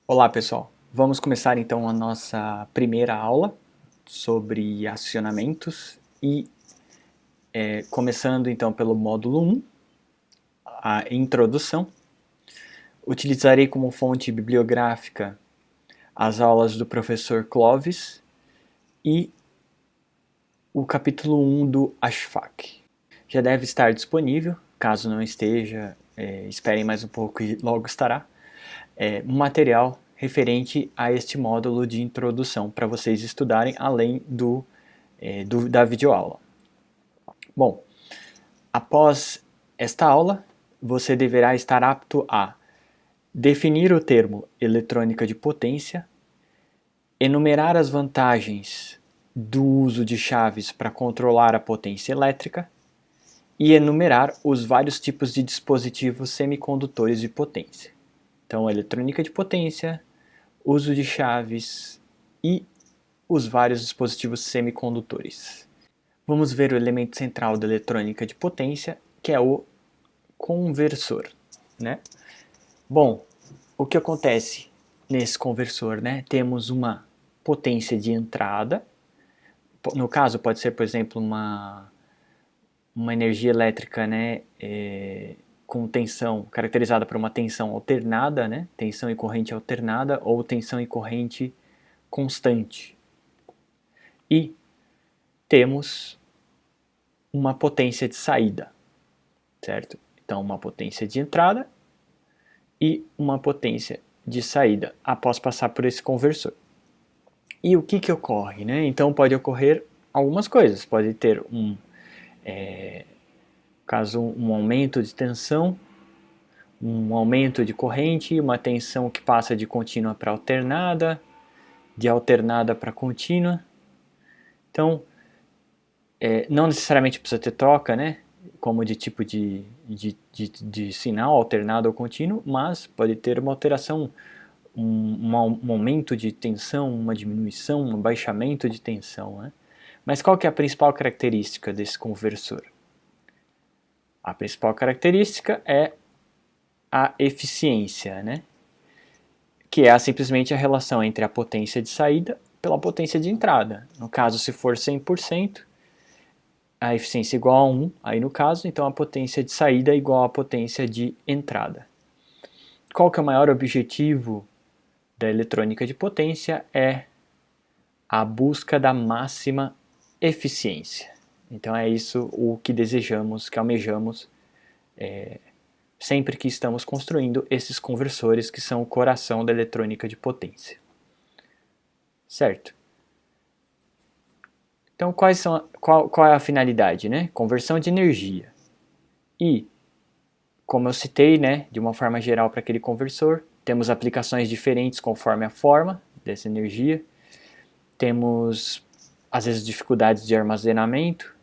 Olá pessoal, vamos começar então a nossa primeira aula sobre acionamentos e começando então pelo módulo 1, a introdução. Utilizarei como fonte bibliográfica as aulas do professor Clovis e o capítulo 1 do Ashfaq. Já deve estar disponível, caso não esteja, esperem mais um pouco e logo estará. Um material referente a este módulo de introdução para vocês estudarem além da videoaula. Bom, após esta aula, você deverá estar apto a definir o termo eletrônica de potência, enumerar as vantagens do uso de chaves para controlar a potência elétrica e enumerar os vários tipos de dispositivos semicondutores de potência. Então, eletrônica de potência, uso de chaves e os vários dispositivos semicondutores. Vamos ver o elemento central da eletrônica de potência, que é o conversor, né? Bom, o que acontece nesse conversor, né? Temos uma potência de entrada, no caso pode ser, por exemplo, uma energia elétrica, né? Com tensão, caracterizada por uma tensão alternada, né? Tensão e corrente alternada ou tensão e corrente constante. E temos uma potência de saída, certo? Então, uma potência de entrada e uma potência de saída após passar por esse conversor. E o que ocorre, né? Então, pode ocorrer algumas coisas. Pode ter um aumento de tensão, um aumento de corrente, uma tensão que passa de contínua para alternada, de alternada para contínua. Então, não necessariamente precisa ter troca, né? Como de tipo de sinal alternado ou contínuo, mas pode ter uma alteração, um aumento de tensão, uma diminuição, um abaixamento de tensão, né? Mas qual que é a principal característica desse conversor? A principal característica é a eficiência, né? Que é simplesmente a relação entre a potência de saída pela potência de entrada. No caso, se for 100%, a eficiência é igual a 1, aí no caso, então a potência de saída é igual à potência de entrada. Qual que é o maior objetivo da eletrônica de potência? É a busca da máxima eficiência. Então é isso o que desejamos, que almejamos sempre que estamos construindo esses conversores que são o coração da eletrônica de potência. Certo? Então qual é a finalidade, né? Conversão de energia. E, como eu citei, né, de uma forma geral para aquele conversor, temos aplicações diferentes conforme a forma dessa energia. Temos, às vezes, dificuldades de armazenamento,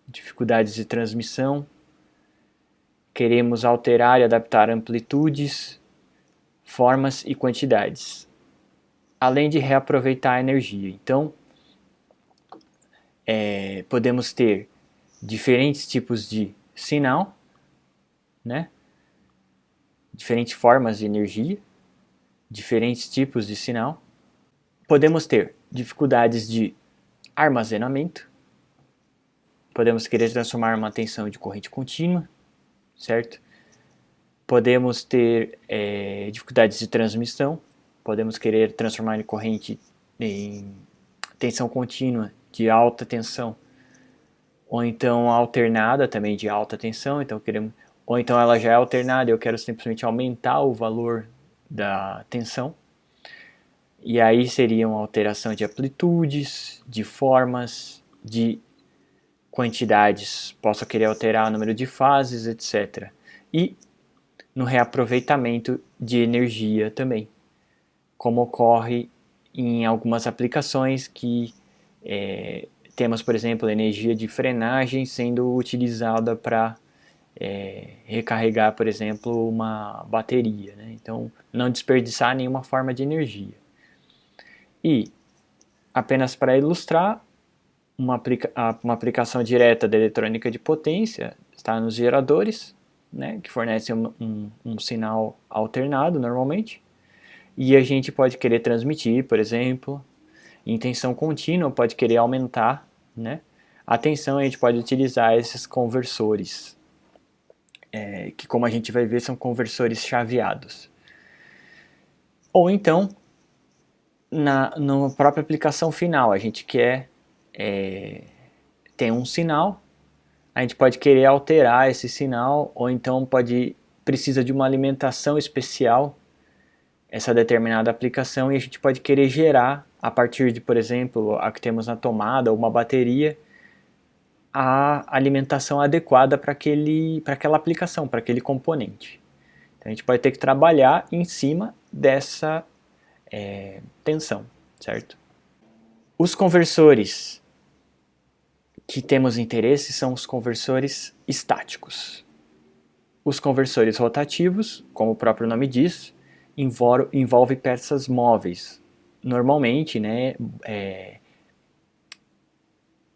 dificuldades de transmissão. Queremos alterar e adaptar amplitudes, formas e quantidades, além de reaproveitar a energia. Então, podemos ter diferentes tipos de sinal, né? Diferentes formas de energia, diferentes tipos de sinal. Podemos ter dificuldades de armazenamento, podemos querer transformar uma tensão de corrente contínua, certo? Podemos ter dificuldades de transmissão, podemos querer transformar em tensão contínua de alta tensão, ou então alternada também de alta tensão, ou então ela já é alternada e eu quero simplesmente aumentar o valor da tensão. E aí seriam alteração de amplitudes, de formas, de quantidades. Posso querer alterar o número de fases, etc. E no reaproveitamento de energia também, como ocorre em algumas aplicações que temos, por exemplo, energia de frenagem sendo utilizada para recarregar, por exemplo, uma bateria, né? Então, não desperdiçar nenhuma forma de energia. E, apenas para ilustrar, uma aplicação direta da eletrônica de potência está nos geradores, né, que fornecem um sinal alternado normalmente, e a gente pode querer transmitir, por exemplo. Em tensão contínua pode querer aumentar, né? A tensão a gente pode utilizar esses conversores, que como a gente vai ver são conversores chaveados. Ou então, na própria aplicação final, a gente quer tem um sinal, a gente pode querer alterar esse sinal, ou então precisa de uma alimentação especial, essa determinada aplicação, e a gente pode querer gerar, a partir de, por exemplo, a que temos na tomada, ou uma bateria, a alimentação adequada para aquela aplicação, para aquele componente. Então a gente pode ter que trabalhar em cima dessa tensão, certo? Os conversores que temos interesse são os conversores estáticos. Os conversores rotativos, como o próprio nome diz, envolve peças móveis. Normalmente, né,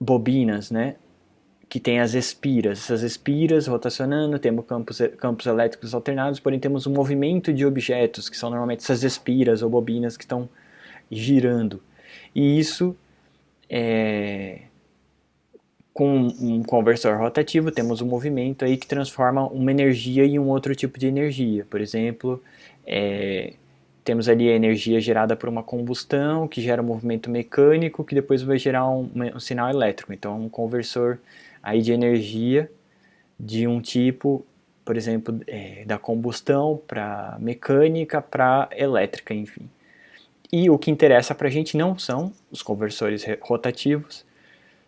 bobinas, né, que tem as espiras. Essas espiras rotacionando, temos campos elétricos alternados, porém temos um movimento de objetos, que são normalmente essas espiras ou bobinas que estão girando. E isso com um conversor rotativo, temos um movimento aí que transforma uma energia em um outro tipo de energia. Por exemplo, temos ali a energia gerada por uma combustão, que gera um movimento mecânico, que depois vai gerar um sinal elétrico. Então, um conversor aí de energia de um tipo, por exemplo, da combustão para mecânica para elétrica, enfim. E o que interessa para a gente não são os conversores rotativos,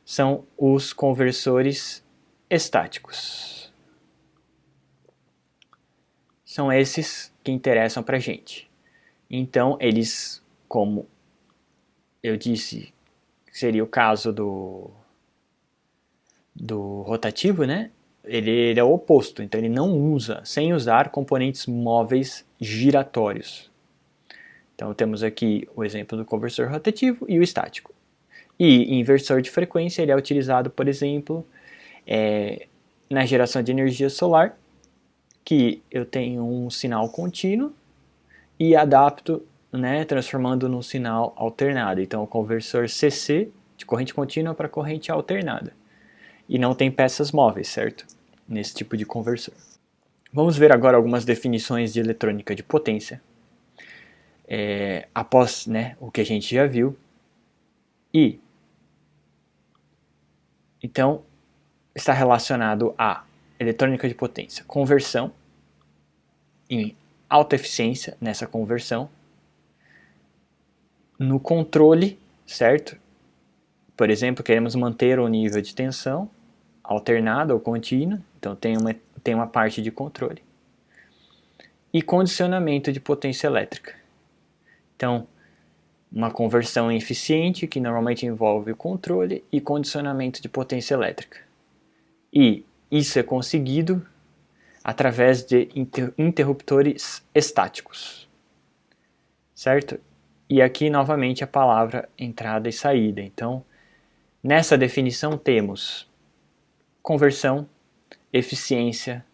são os conversores estáticos. São esses que interessam para a gente. Então, eles, como eu disse, seria o caso do rotativo, né? Ele é o oposto, então ele não usa, sem usar componentes móveis giratórios. Então temos aqui o exemplo do conversor rotativo e o estático. E inversor de frequência ele é utilizado, por exemplo, na geração de energia solar, que eu tenho um sinal contínuo e adapto, né, transformando num sinal alternado. Então o conversor CC, de corrente contínua para corrente alternada. E não tem peças móveis, certo? Nesse tipo de conversor. Vamos ver agora algumas definições de eletrônica de potência. Após, né, o que a gente já viu. E, então, está relacionado a eletrônica de potência, conversão em alta eficiência nessa conversão, no controle, certo? Por exemplo, queremos manter o nível de tensão alternada ou contínua, então tem uma parte de controle. E condicionamento de potência elétrica. Então, uma conversão eficiente que normalmente envolve o controle e condicionamento de potência elétrica. E isso é conseguido através de interruptores estáticos, certo? E aqui novamente a palavra entrada e saída. Então, nessa definição temos conversão, eficiência,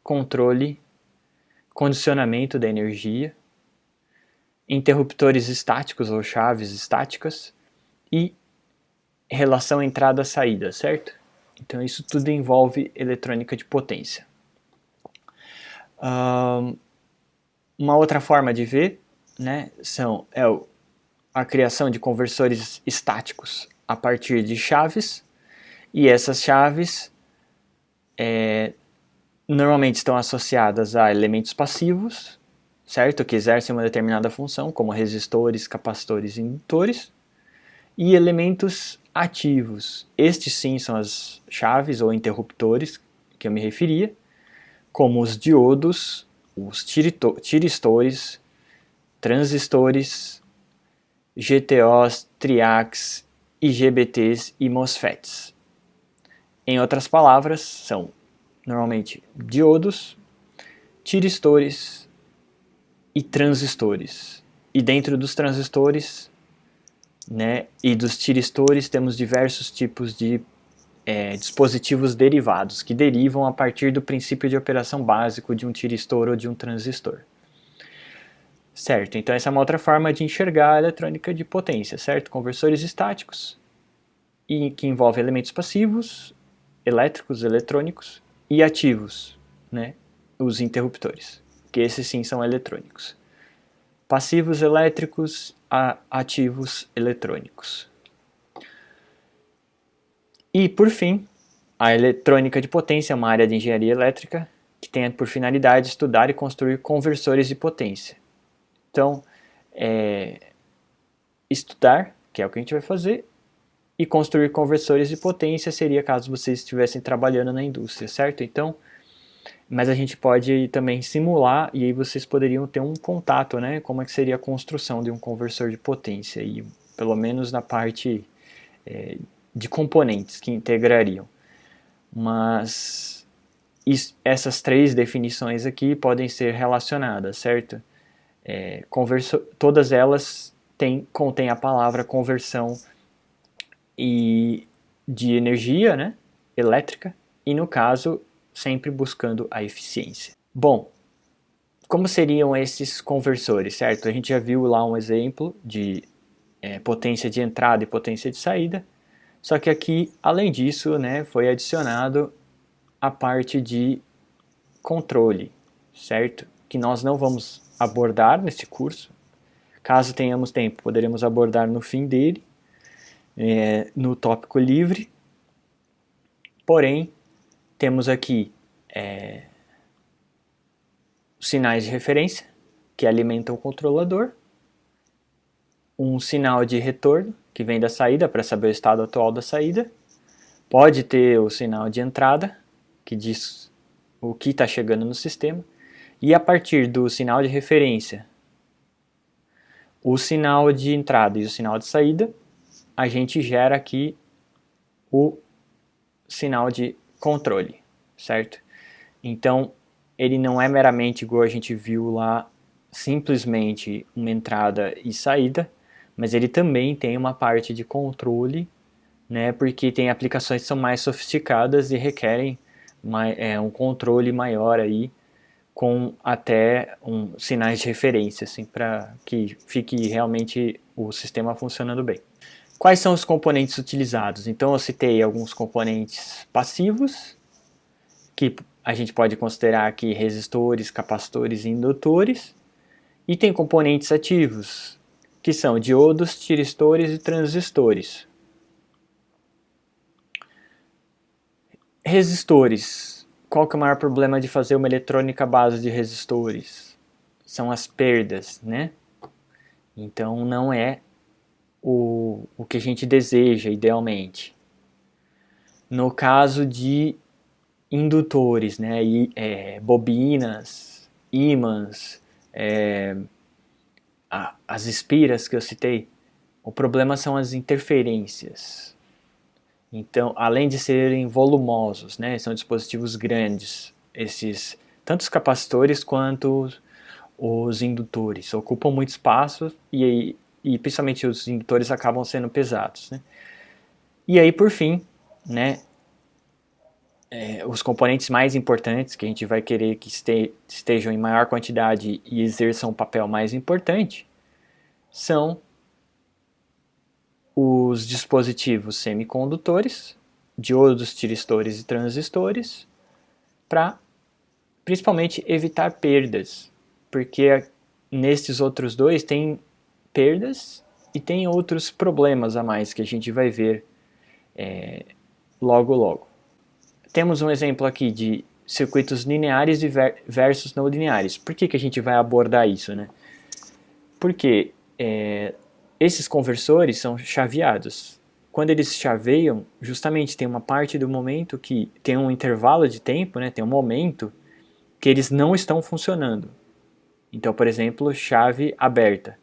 controle, condicionamento da energia, interruptores estáticos ou chaves estáticas e relação entrada-saída, certo? Então isso tudo envolve eletrônica de potência. Uma outra forma de ver, né, a criação de conversores estáticos a partir de chaves, e essas chaves normalmente estão associadas a elementos passivos, certo? Que exercem uma determinada função, como resistores, capacitores e indutores, e elementos ativos. Estes sim são as chaves ou interruptores que eu me referia, como os diodos, os tiristores, transistores, GTOs, triacs, IGBTs e MOSFETs. Em outras palavras, são normalmente diodos, tiristores e transistores. E dentro dos transistores, né, e dos tiristores temos diversos tipos de dispositivos derivados que derivam a partir do princípio de operação básico de um tiristor ou de um transistor. Certo, então essa é uma outra forma de enxergar a eletrônica de potência, certo? Conversores estáticos, e que envolve elementos passivos, elétricos, eletrônicos, e ativos, né? Os interruptores, que esses sim são eletrônicos. Passivos elétricos, ativos eletrônicos. E, por fim, a eletrônica de potência é uma área de engenharia elétrica que tem por finalidade estudar e construir conversores de potência. Então, estudar, que é o que a gente vai fazer, e construir conversores de potência seria caso vocês estivessem trabalhando na indústria, certo? Então, mas a gente pode também simular e aí vocês poderiam ter um contato, né? Como é que seria a construção de um conversor de potência, e pelo menos na parte de componentes que integrariam. Mas essas três definições aqui podem ser relacionadas, certo? Todas elas contêm a palavra conversão e de energia, né, elétrica, e no caso, sempre buscando a eficiência. Bom, como seriam esses conversores, certo? A gente já viu lá um exemplo de potência de entrada e potência de saída, só que aqui, além disso, né, foi adicionado a parte de controle, certo? Que nós não vamos abordar nesse curso. Caso tenhamos tempo, poderemos abordar no fim dele, no tópico livre. Porém, temos aqui sinais de referência, que alimentam o controlador, um sinal de retorno, que vem da saída para saber o estado atual da saída, pode ter o sinal de entrada, que diz o que está chegando no sistema, e a partir do sinal de referência, o sinal de entrada e o sinal de saída, a gente gera aqui o sinal de controle, certo? Então, ele não é meramente igual a gente viu lá, simplesmente uma entrada e saída, mas ele também tem uma parte de controle, né, porque tem aplicações que são mais sofisticadas e requerem um controle maior aí, com até sinais de referência, assim, para que fique realmente o sistema funcionando bem. Quais são os componentes utilizados? Então eu citei alguns componentes passivos, que a gente pode considerar aqui resistores, capacitores e indutores, e tem componentes ativos, que são diodos, tiristores e transistores. Resistores. Qual que é o maior problema de fazer uma eletrônica à base de resistores? São as perdas, né? Então não é o que a gente deseja idealmente. No caso de indutores, né? Bobinas, ímãs, as espiras que eu citei, o problema são as interferências. Então, além de serem volumosos, né, são dispositivos grandes, esses tanto os capacitores quanto os indutores ocupam muito espaço e principalmente os indutores acabam sendo pesados, né? E aí, por fim, né, os componentes mais importantes que a gente vai querer que estejam em maior quantidade e exerçam um papel mais importante são os dispositivos semicondutores, diodos, tiristores e transistores, para principalmente evitar perdas, porque nesses outros dois tem perdas e tem outros problemas a mais que a gente vai ver logo logo. Temos um exemplo aqui de circuitos lineares versus não lineares. Por que a gente vai abordar isso, né? Porque esses conversores são chaveados. Quando eles chaveiam, justamente tem uma parte do momento que tem um intervalo de tempo, né, tem um momento que eles não estão funcionando. Então, por exemplo, chave aberta.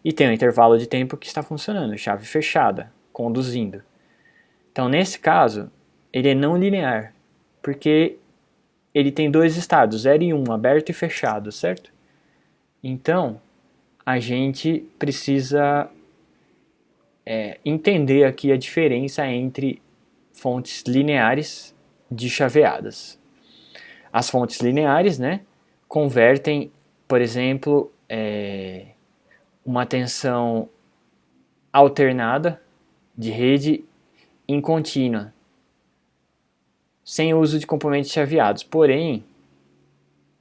E tem um intervalo de tempo que está funcionando, chave fechada, conduzindo. Então, nesse caso, ele é não linear, porque ele tem dois estados, 0 e 1, aberto e fechado, certo? Então, a gente precisa entender aqui a diferença entre fontes lineares de chaveadas. As fontes lineares, né, convertem, por exemplo, uma tensão alternada de rede em contínua, sem uso de componentes chaveados. Porém,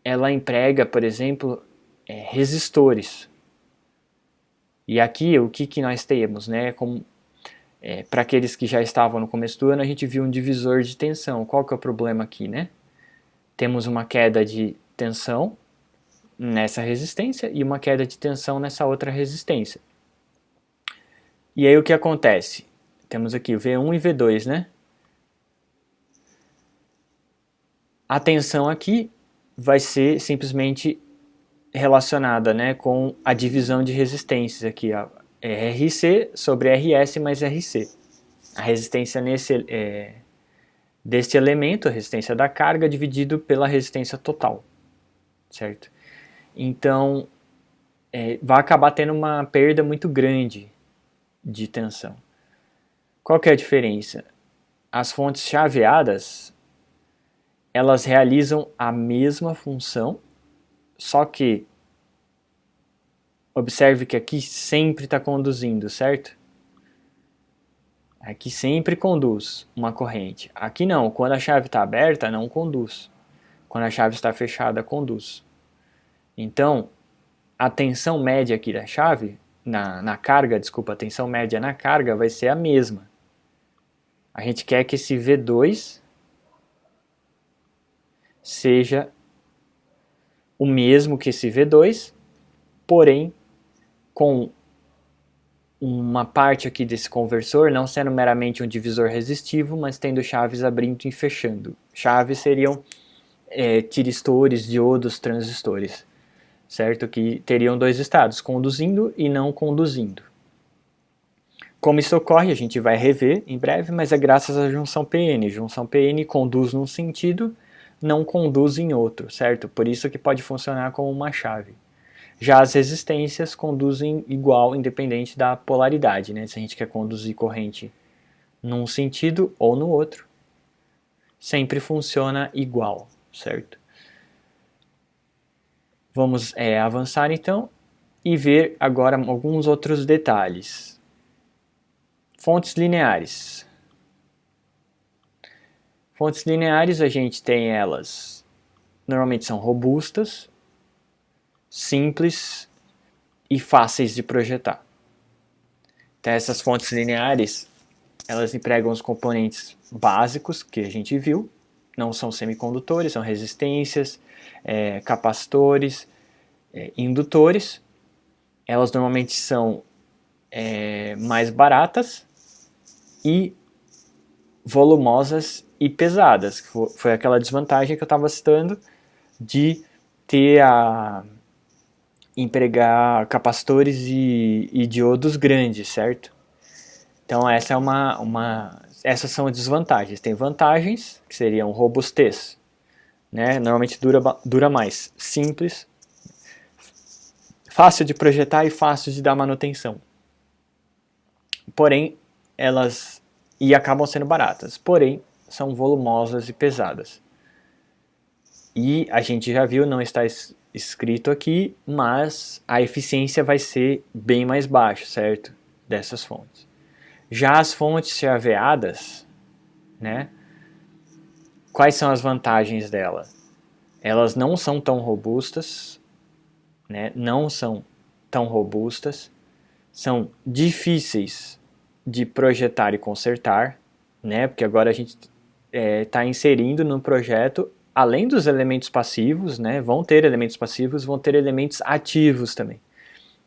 ela emprega, por exemplo, resistores. E aqui, o que nós temos, né? Para aqueles que já estavam no começo do ano, a gente viu um divisor de tensão. Qual que é o problema aqui, né? Temos uma queda de tensão nessa resistência e uma queda de tensão nessa outra resistência. E aí o que acontece? Temos aqui o V1 e V2, né? A tensão aqui vai ser simplesmente relacionada, né, com a divisão de resistências aqui, ó, RC sobre RS mais RC. A resistência deste elemento, a resistência da carga, dividido pela resistência total, certo? Então, vai acabar tendo uma perda muito grande de tensão. Qual que é a diferença? As fontes chaveadas, elas realizam a mesma função, só que observe que aqui sempre está conduzindo, certo? Aqui sempre conduz uma corrente. Aqui não, quando a chave está aberta, não conduz. Quando a chave está fechada, conduz. Então, a tensão média aqui da chave, na carga, desculpa, a tensão média na carga vai ser a mesma. A gente quer que esse V2 seja o mesmo que esse V2, porém com uma parte aqui desse conversor não sendo meramente um divisor resistivo, mas tendo chaves abrindo e fechando. Chaves seriam tiristores, diodos, transistores, certo? Que teriam dois estados, conduzindo e não conduzindo. Como isso ocorre, a gente vai rever em breve, mas é graças à junção PN. Junção PN conduz num sentido, não conduz em outro, certo? Por isso que pode funcionar como uma chave. Já as resistências conduzem igual, independente da polaridade, né? Se a gente quer conduzir corrente num sentido ou no outro, sempre funciona igual, certo? Vamos avançar então e ver agora alguns outros detalhes. Fontes lineares. Fontes lineares a gente tem elas, normalmente são robustas, simples e fáceis de projetar. Então essas fontes lineares, elas empregam os componentes básicos que a gente viu, não são semicondutores, são resistências, capacitores, indutores. Elas normalmente são mais baratas e volumosas e pesadas. Foi aquela desvantagem que eu estava citando de empregar capacitores e diodos grandes, certo? Então essa é essas são as desvantagens. Tem vantagens, que seriam robustez, né? Normalmente dura mais, simples, fácil de projetar e fácil de dar manutenção. Porém, elas acabam sendo baratas, porém são volumosas e pesadas. E a gente já viu, não está escrito aqui, mas a eficiência vai ser bem mais baixa, certo? Dessas fontes. Já as fontes chaveadas, né? Quais são as vantagens delas? Elas não são tão robustas, né? Não são tão robustas, são difíceis de projetar e consertar, né? Porque agora a gente está inserindo no projeto, além dos elementos passivos, né? Vão ter elementos passivos, vão ter elementos ativos também.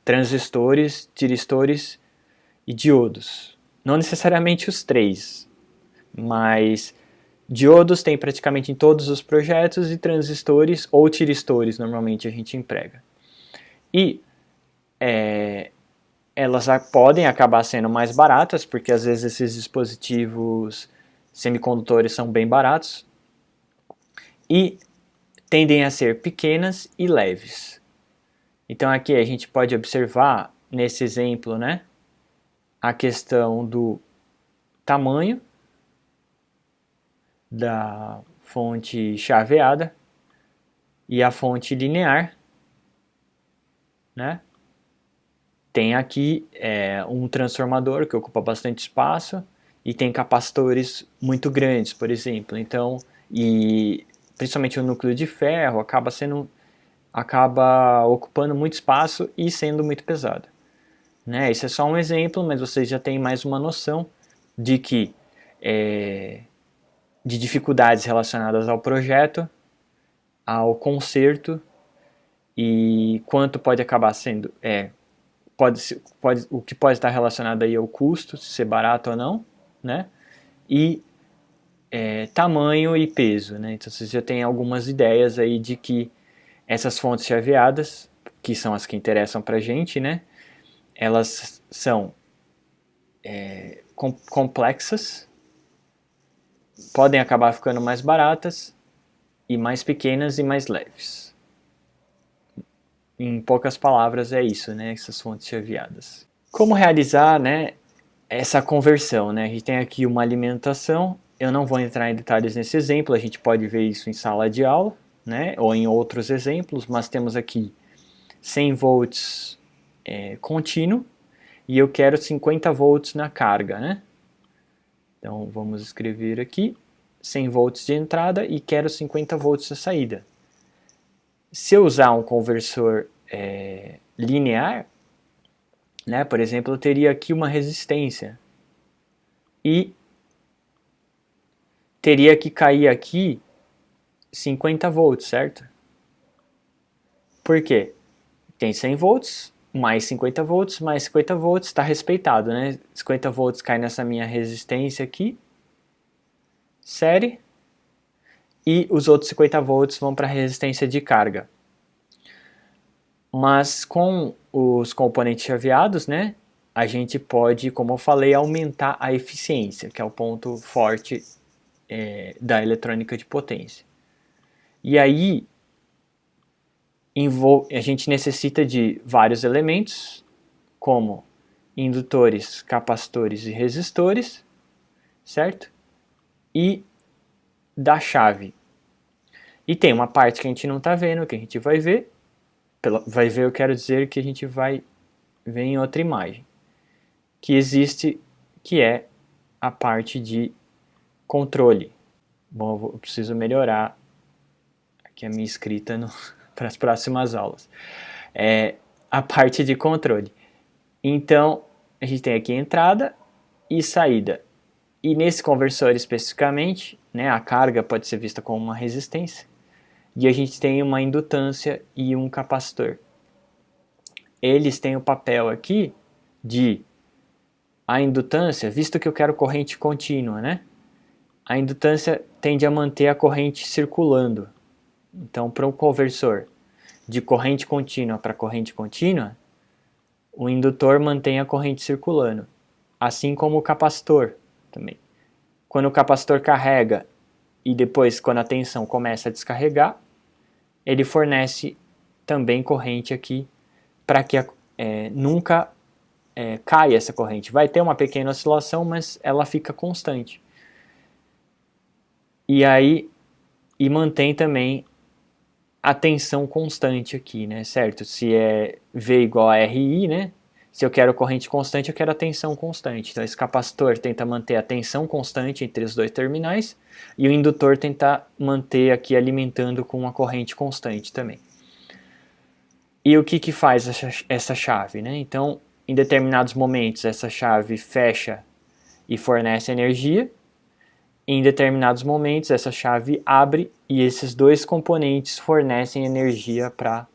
Transistores, tiristores e diodos. Não necessariamente os três, mas diodos tem praticamente em todos os projetos e transistores ou tiristores normalmente a gente emprega. E elas podem acabar sendo mais baratas, porque às vezes esses dispositivos semicondutores são bem baratos, e tendem a ser pequenas e leves. Então aqui a gente pode observar nesse exemplo, né, a questão do tamanho da fonte chaveada e a fonte linear, né? Tem aqui um transformador que ocupa bastante espaço e tem capacitores muito grandes, por exemplo. Então, e principalmente o núcleo de ferro acaba ocupando muito espaço e sendo muito pesado, né? Esse é só um exemplo, mas vocês já têm mais uma noção de que de dificuldades relacionadas ao projeto, ao conserto e quanto pode acabar sendo o que pode estar relacionado aí ao custo, se ser barato ou não, né? E tamanho e peso, né? Então vocês já têm algumas ideias aí de que essas fontes chaveadas, que são as que interessam para a gente, né? Elas são complexas, podem acabar ficando mais baratas e mais pequenas e mais leves. Em poucas palavras é isso, né? Essas fontes chaveadas. Como realizar, né, essa conversão, né? A gente tem aqui uma alimentação. Eu não vou entrar em detalhes nesse exemplo, a gente pode ver isso em sala de aula, né? Ou em outros exemplos, mas temos aqui 100 volts contínuo e eu quero 50 volts na carga, né? Então vamos escrever aqui 100 volts de entrada e quero 50 volts de saída. Se eu usar um conversor linear, né, por exemplo, eu teria aqui uma resistência e teria que cair aqui 50 volts, certo? Por quê? Tem 100 volts, mais 50 volts, mais 50 volts, está respeitado, né? 50 volts cai nessa minha resistência aqui, série, e os outros 50 volts vão para a resistência de carga. Mas com os componentes chaveados, né, a gente pode, como eu falei, aumentar a eficiência, que é o ponto forte da eletrônica de potência. E aí a gente necessita de vários elementos, como indutores, capacitores e resistores, certo? E da chave. E tem uma parte que a gente não está vendo, que a gente vai ver. Vai ver, eu quero dizer que a gente vai ver em outra imagem. Que existe, que é a parte de controle. Bom, eu preciso melhorar aqui a minha escrita para as próximas aulas. A parte de controle. Então, a gente tem aqui entrada e saída. E nesse conversor especificamente, né, a carga pode ser vista como uma resistência. E a gente tem uma indutância e um capacitor. Eles têm o papel aqui de a indutância, visto que eu quero corrente contínua, né? A indutância tende a manter a corrente circulando. Então, para um conversor de corrente contínua para corrente contínua, o indutor mantém a corrente circulando, assim como o capacitor também. Quando o capacitor carrega e depois, quando a tensão começa a descarregar, ele fornece também corrente aqui para que nunca caia essa corrente. Vai ter uma pequena oscilação, mas ela fica constante. E aí, mantém também a tensão constante aqui, né, certo? Se é V igual a RI, né? Se eu quero corrente constante, eu quero a tensão constante. Então esse capacitor tenta manter a tensão constante entre os dois terminais e o indutor tenta manter aqui alimentando com uma corrente constante também. E o que faz essa chave, né? Então, em determinados momentos, essa chave fecha e fornece energia. Em determinados momentos, essa chave abre e esses dois componentes fornecem energia para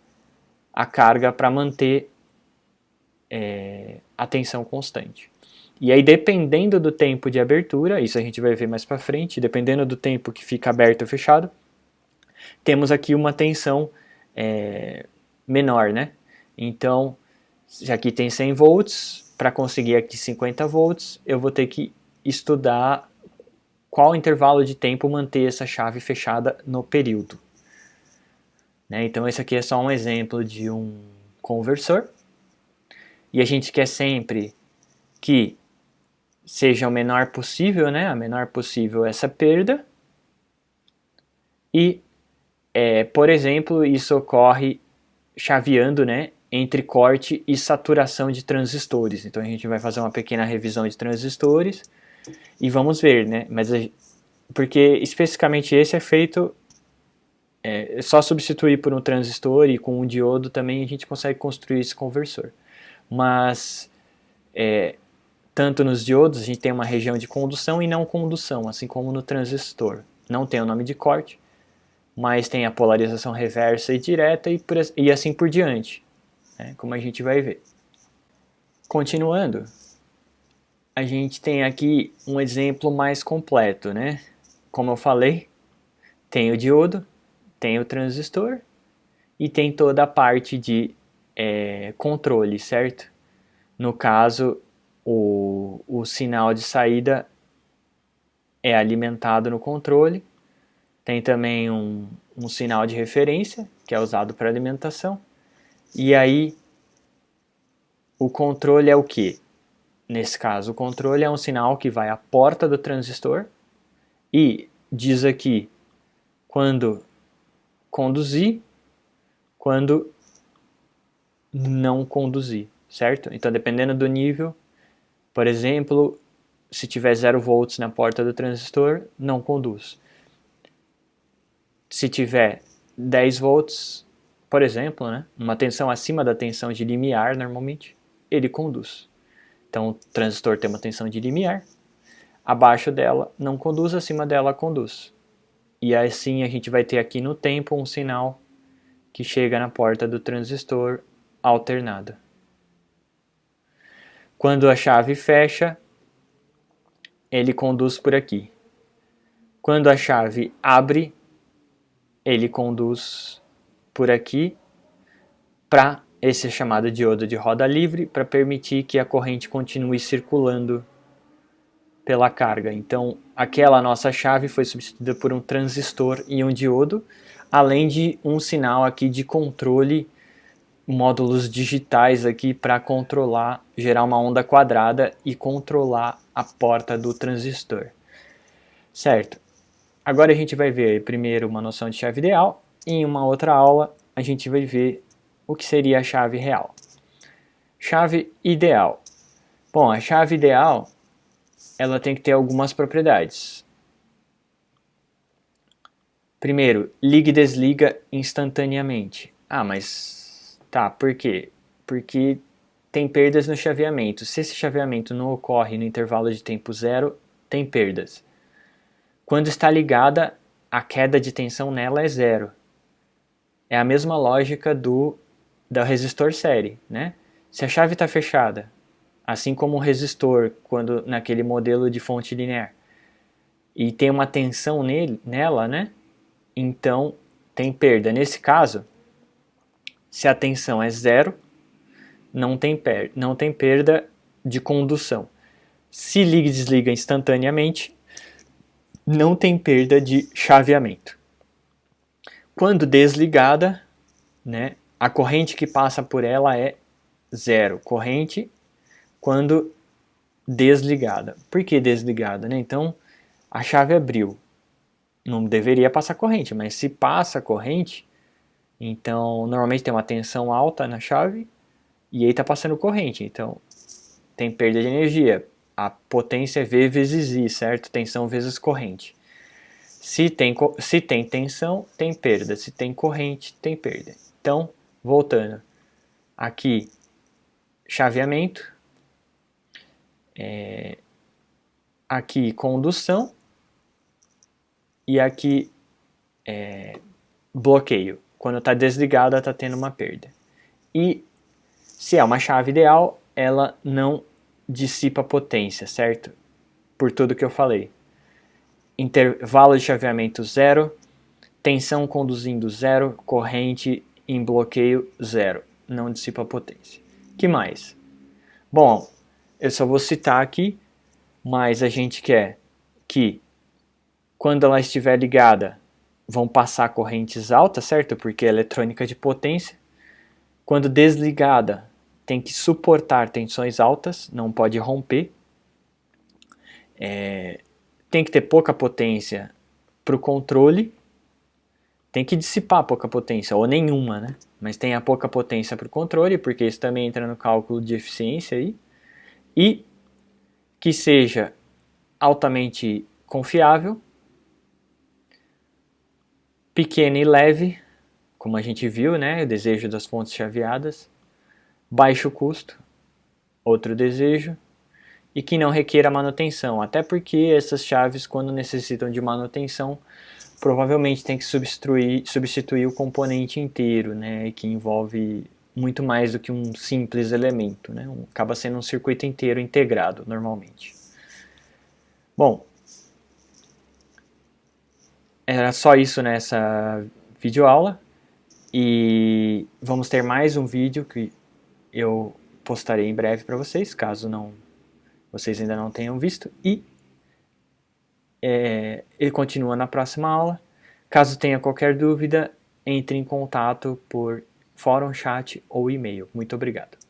a carga para manter a tensão constante. E aí, dependendo do tempo de abertura, isso a gente vai ver mais para frente, dependendo do tempo que fica aberto ou fechado, temos aqui uma tensão menor, né? Então, se aqui tem 100 volts, para conseguir aqui 50 volts, eu vou ter que estudar qual intervalo de tempo manter essa chave fechada no período. Né? Então, esse aqui é só um exemplo de um conversor. E a gente quer sempre que seja o menor possível, né? A menor possível essa perda. E, por exemplo, isso ocorre chaveando, né, entre corte e saturação de transistores. Então a gente vai fazer uma pequena revisão de transistores e vamos ver, né? Porque especificamente esse é feito, é só substituir por um transistor, e com um diodo também a gente consegue construir esse conversor. Mas tanto nos diodos a gente tem uma região de condução e não condução, assim como no transistor. Não tem o nome de corte, mas tem a polarização reversa e direta e assim por diante, né, como a gente vai ver. Continuando, a gente tem aqui um exemplo mais completo, né? Como eu falei, tem o diodo, tem o transistor e tem toda a parte de controle, certo? No caso, o sinal de saída é alimentado no controle. Tem também um sinal de referência, que é usado para alimentação. E aí, o controle é o quê? Nesse caso, o controle é um sinal que vai à porta do transistor e diz aqui quando conduzir, quando não conduzir, certo? Então, dependendo do nível, por exemplo, se tiver 0 volts na porta do transistor, não conduz. Se tiver 10 volts, por exemplo, né, uma tensão acima da tensão de limiar, normalmente, ele conduz. Então, o transistor tem uma tensão de limiar, abaixo dela não conduz, acima dela conduz. E assim a gente vai ter aqui no tempo um sinal que chega na porta do transistor alternado. Quando a chave fecha, ele conduz por aqui. Quando a chave abre, ele conduz por aqui para esse chamado diodo de roda livre, para permitir que a corrente continue circulando pela carga. Então, aquela nossa chave foi substituída por um transistor e um diodo, além de um sinal aqui de controle, módulos digitais aqui para controlar, gerar uma onda quadrada e controlar a porta do transistor. Certo? Agora a gente vai ver primeiro uma noção de chave ideal, e em uma outra aula a gente vai ver o que seria a chave real. Chave ideal. Bom, a chave ideal, ela tem que ter algumas propriedades. Primeiro, liga e desliga instantaneamente. Ah, mas tá, por quê? Porque tem perdas no chaveamento. Se esse chaveamento não ocorre no intervalo de tempo zero, tem perdas. Quando está ligada, a queda de tensão nela é zero. É a mesma lógica do resistor série, né? Se a chave está fechada, assim como o resistor, quando naquele modelo de fonte linear, e tem uma tensão nela, né? Então tem perda. Nesse caso, se a tensão é zero, não tem perda de condução. Se liga e desliga instantaneamente, não tem perda de chaveamento. Quando desligada, né, a corrente que passa por ela é zero. Corrente quando desligada. Por que desligada? Né? Então, a chave abriu. Não deveria passar corrente, mas se passa corrente, então normalmente tem uma tensão alta na chave e aí está passando corrente. Então, tem perda de energia. A potência é V vezes I, certo? Tensão vezes corrente. Se tem tensão, tem perda. Se tem corrente, tem perda. Então, voltando. Aqui, chaveamento. Aqui, condução. E aqui, bloqueio. Quando está desligada, está tendo uma perda. E se é uma chave ideal, ela não dissipa potência, certo? Por tudo que eu falei. Intervalo de chaveamento zero, tensão conduzindo zero, corrente em bloqueio zero, não dissipa potência. Que mais? Bom, eu só vou citar aqui, mas a gente quer que quando ela estiver ligada vão passar correntes altas, certo? Porque é eletrônica de potência. Quando desligada tem que suportar tensões altas, não pode romper. Tem que ter pouca potência para o controle, tem que dissipar pouca potência, ou nenhuma, né? Mas tenha pouca potência para o controle, porque isso também entra no cálculo de eficiência aí. E que seja altamente confiável, pequena e leve, como a gente viu, né? O desejo das fontes chaveadas. Baixo custo, outro desejo. E que não requeira manutenção, até porque essas chaves, quando necessitam de manutenção, provavelmente tem que substituir o componente inteiro, né, que envolve muito mais do que um simples elemento, né, acaba sendo um circuito inteiro integrado normalmente. Bom, era só isso nessa videoaula e vamos ter mais um vídeo que eu postarei em breve para vocês, caso vocês ainda não tenham visto, e ele continua na próxima aula. Caso tenha qualquer dúvida, entre em contato por fórum, chat ou e-mail. Muito obrigado.